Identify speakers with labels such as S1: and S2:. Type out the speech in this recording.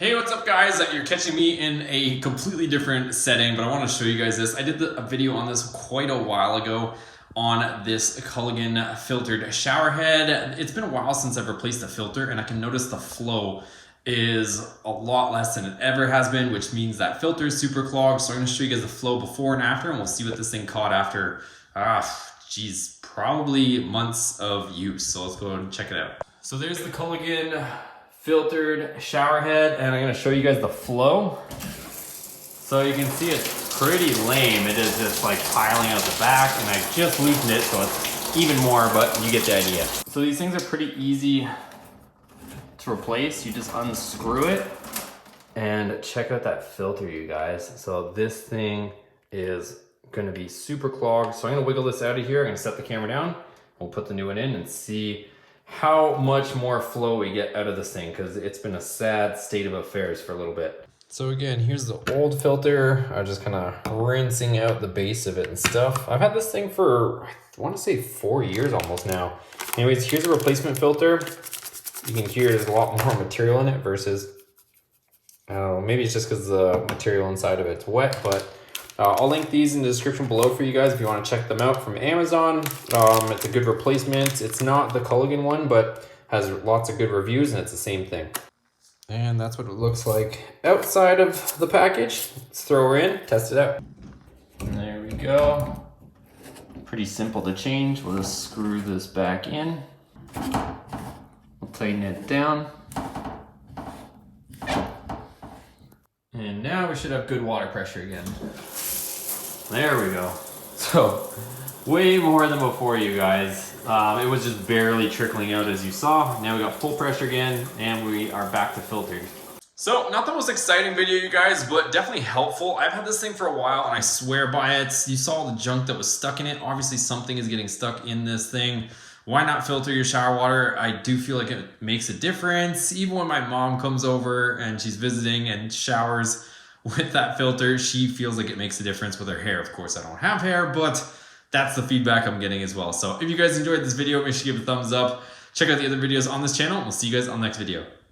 S1: Hey, what's up guys? You're catching me in a completely different setting, but I want to show you guys this. I did a video on this quite a while ago on this Culligan filtered shower head. It's been a while since I've replaced the filter and I can notice the flow is a lot less than it ever has been, which means that filter is super clogged. So I'm going to show you guys the flow before and after, and we'll see what this thing caught after, probably months of use. So let's go and check it out. So there's the Culligan filtered shower head, and I'm going to show you guys the flow. So you can see it's pretty lame. It is just like piling out the back, and I just loosened it so it's even more, but you get the idea. So these things are pretty easy to replace. You just unscrew it and check out that filter, you guys. So this thing is going to be super clogged. So I'm going to wiggle this out of here. I'm going to set the camera down. We'll put the new one in and see how much more flow we get out of this thing, because it's been a sad state of affairs for a little bit. So again, here's the old filter. I'm just kind of rinsing out the base of it and stuff. I've had this thing for, I want to say 4 years almost now. Anyways, here's a replacement filter. You can hear there's a lot more material in it versus, I don't know, maybe it's just because the material inside of it's wet, but I'll link these in the description below for you guys if you want to check them out from Amazon. It's a good replacement. It's not the Culligan one, but has lots of good reviews, and it's the same thing. And that's what it looks like outside of the package. Let's throw her in, test it out. And there we go. Pretty simple to change. We'll just screw this back in. We'll tighten it down. And now we should have good water pressure again. There we go. So way more than before, you guys. It was just barely trickling out, as you saw. Now we got full pressure again, and we are back to filtered. So not the most exciting video, you guys, but definitely helpful. I've had this thing for a while and I swear by it. You saw the junk that was stuck in it. Obviously something is getting stuck in this thing. Why not filter your shower water? I do feel like it makes a difference. Even when my mom comes over and she's visiting and showers with that filter, she feels like it makes a difference with her hair. Of course, I don't have hair, but that's the feedback I'm getting as well. So if you guys enjoyed this video, make sure you give it a thumbs up. Check out the other videos on this channel, and we'll see you guys on the next video.